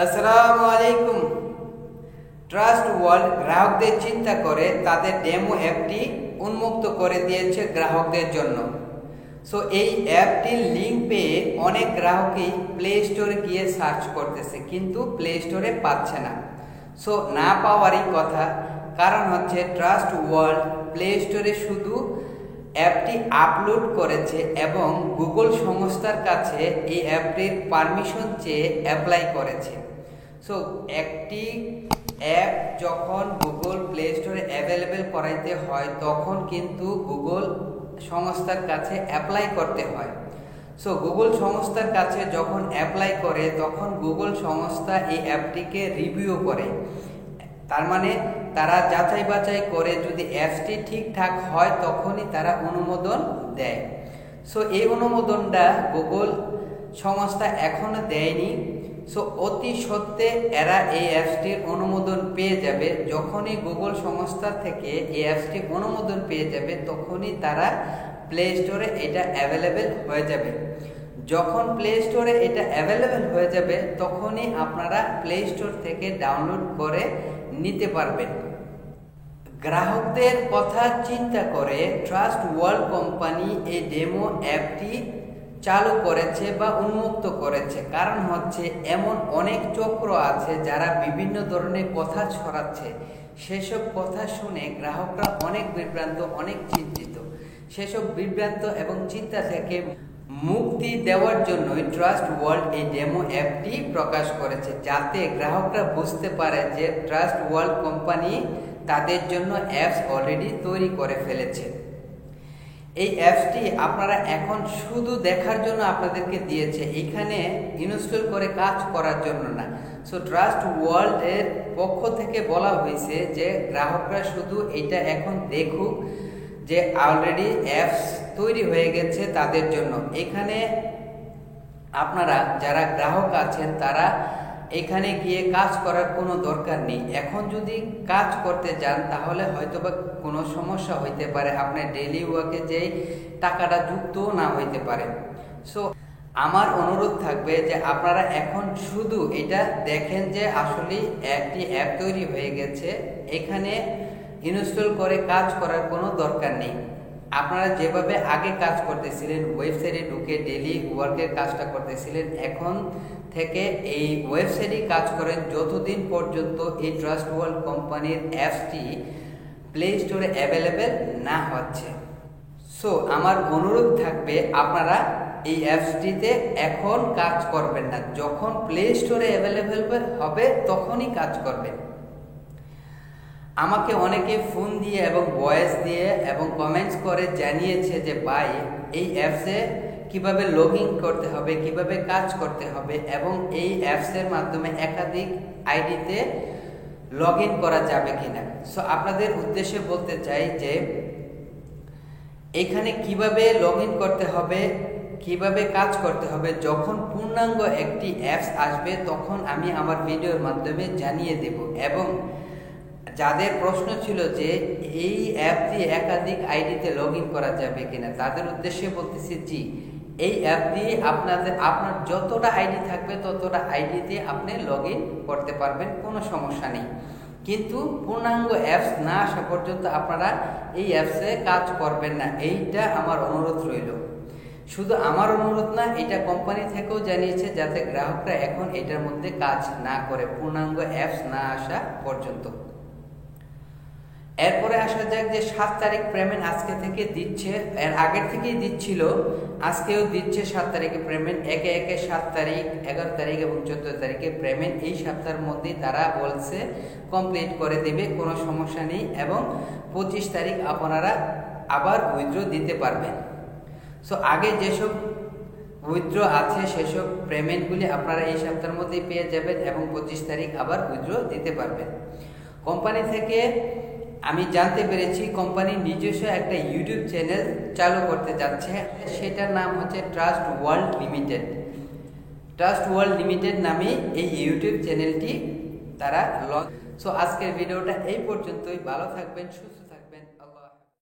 আসসালামু আলাইকুম। Trust world গ্রাহকদের চিন্তা করে তাদের ডেমো অ্যাপটি উন্মুক্ত করে দিয়েছে গ্রাহকদের জন্য। সো এই অ্যাপটির লিঙ্ক পেয়ে অনেক গ্রাহকই প্লে স্টোরে গিয়ে সার্চ করতেছে, কিন্তু প্লে স্টোরে পাচ্ছে না। সো না পাওয়ারই কথা, কারণ হচ্ছে ট্রাস্ট ওয়ার্ল্ড প্লে স্টোরে শুধু অ্যাপটি আপলোড করেছে এবং গুগল সংস্থার কাছে এই অ্যাপটির পারমিশন চেয়ে অ্যাপ্লাই করেছে। সো একটি অ্যাপ যখন গুগল প্লে স্টোরে অ্যাভেলেবেল করাইতে হয় তখন কিন্তু গুগল সংস্থার কাছে অ্যাপ্লাই করতে হয়। সো গুগল সংস্থার কাছে যখন অ্যাপ্লাই করে তখন গুগল সংস্থা এই অ্যাপটিকে রিভিউ করে, তার মানে তারা যাচাই বাছাই করে, যদি অ্যাপসটি ঠিকঠাক হয় তখনই তারা অনুমোদন দেয়। সো এই অনুমোদনটা গুগল সংস্থা এখনো দেয়নি। সো অতি সত্ত্বে এরা এই অ্যাপসটির অনুমোদন পেয়ে যাবে। যখনই গুগল সংস্থা থেকে এই অ্যাপসটি অনুমোদন পেয়ে যাবে তখনই তারা প্লে স্টোরে এটা অ্যাভেলেবেল হয়ে যাবে। যখন প্লে স্টোরে এটা অ্যাভেলেবেল হয়ে যাবে তখনই আপনারা প্লে স্টোর থেকে ডাউনলোড করে নিতে পারবেন। গ্রাহকদের কথা চিন্তা করে ট্রাস্ট ওয়ার্ল্ড কোম্পানি এই ডেমো অ্যাপটি চালু করেছে বা উন্মুক্ত করেছে। কারণ হচ্ছে এমন অনেক চক্র আছে যারা বিভিন্ন ধরনের কথা ছড়াচ্ছে, সেসব কথা শুনে গ্রাহকরা অনেক বিভ্রান্ত, অনেক চিন্তিত। সেসব বিভ্রান্ত এবং চিন্তা থেকে মুক্তি দেওয়ার জন্যই ট্রাস্ট ওয়ার্ল্ড এই ডেমো অ্যাপটি প্রকাশ করেছে, যাতে গ্রাহকরা বুঝতে পারে যে ট্রাস্ট ওয়ার্ল্ড কোম্পানি তাদের জন্য অ্যাপস অলরেডি তৈরি করে ফেলেছে। এই অ্যাপসটি আপনারা এখন শুধু দেখার জন্য আপনাদেরকে দিয়েছে, এখানে ইনস্টল করে কাজ করার জন্য না। সো ট্রাস্ট ওয়ার্ল্ডের পক্ষ থেকে বলা হয়েছে যে গ্রাহকরা শুধু এটা এখন দেখুক যে অলরেডি অ্যাপস তৈরি হয়ে গেছে তাদের জন্য। এখানে আপনারা যারা গ্রাহক আছেন তারা এখানে গিয়ে কাজ করার কোনো দরকার নেই। এখন যদি কাজ করতে যান তাহলে হয়তোবা কোনো সমস্যা হইতে পারে, আপনার ডেইলি ওয়ার্কে যে টাকাটা যুক্ত না হইতে পারে। সো আমার অনুরোধ থাকবে যে আপনারা এখন শুধু এটা দেখেন যে আসলে একটি অ্যাপ তৈরি হয়ে গেছে, এখানে ইনস্টল করে কাজ করার কোনো দরকার নেই। আপনারা যেভাবে আগে কাজ করতেছিলেন, ওয়েবসাইটে ঢুকে ডেইলি ওয়ার্কের কাজটা করতেছিলেন, এখন থেকে এই ওয়েবসাইটে কাজ করেন যতদিন পর্যন্ত এই ট্রাস্ট ওয়ার্ল্ড কোম্পানির অ্যাপসটি প্লে স্টোরে অ্যাভেলেবেল না হচ্ছে। সো আমার অনুরোধ থাকবে আপনারা এই অ্যাপসটিতে এখন কাজ করবেন না, যখন প্লে স্টোরে অ্যাভেলেবেল হবে তখনই কাজ করবেন। আমাকে অনেকে ফোন দিয়ে এবং ভয়েস দিয়ে এবং কমেন্টস করে জানিয়েছে যে ভাই এই অ্যাপসে কিভাবে লগ ইন করতে হবে, কিভাবে কাজ করতে হবে এবং এই অ্যাপসের মাধ্যমে একাধিক আইডিতে লগ ইন করা যাবে কিনা। সো আপনাদের উদ্দেশ্যে বলতে চাই যে এখানে কিভাবে লগ ইন করতে হবে, কিভাবে কাজ করতে হবে, যখন পূর্ণাঙ্গ একটি অ্যাপস আসবে তখন আমি আমার ভিডিওর মাধ্যমে জানিয়ে দেব। এবং যাদের প্রশ্ন ছিল যে এই অ্যাপ দিয়ে একাধিক আইডিতে লগ ইন করা যাবে কিনা, তাদের উদ্দেশ্যে বলতেছি জি, এই অ্যাপ দিয়ে আপনার যতটা আইডি থাকবে ততটা আইডিতে আপনি লগ ইন করতে পারবেন, কোনো সমস্যা নেই। কিন্তু পূর্ণাঙ্গ অ্যাপস না আসা পর্যন্ত আপনারা এই অ্যাপসে কাজ করবেন না, এইটা আমার অনুরোধ রইল। শুধু আমার অনুরোধ না, এটা কোম্পানি থেকেও জানিয়েছে যাতে গ্রাহকরা এখন এটার মধ্যে কাজ না করে পূর্ণাঙ্গ অ্যাপস না আসা পর্যন্ত। এরপরে আসা যাক যে 7 তারিখ পেমেন্ট আজকে থেকে দিচ্ছে, এর আগের থেকেই দিচ্ছিল, আজকেও দিচ্ছে 7 তারিখে পেমেন্ট। একে একে 7 তারিখ, 11 তারিখ এবং 14 তারিখে পেমেন্ট এই সপ্তাহের মধ্যেই তারা বলছে কমপ্লিট করে দেবে, কোনো সমস্যা নেই। এবং 25 তারিখ আপনারা আবার উইথড্র দিতে পারবেন। সো আগে যেসব উইথড্র আছে সেসব পেমেন্টগুলি আপনারা এই সপ্তাহের মধ্যেই পেয়ে যাবেন এবং 25 তারিখ আবার উইথড্র দিতে পারবেন। কোম্পানি থেকে আমি জানতে পেরেছি কোম্পানি নিজস্ব একটা ইউটিউব চ্যানেল চালু করতে যাচ্ছে, সেটার নাম হচ্ছে trust world limited. Trust world limited নামে এই ইউটিউব চ্যানেলটি তারা লঞ্চ। সো আজকের ভিডিওটা এই পর্যন্তই। ভালো থাকবেন, সুস্থ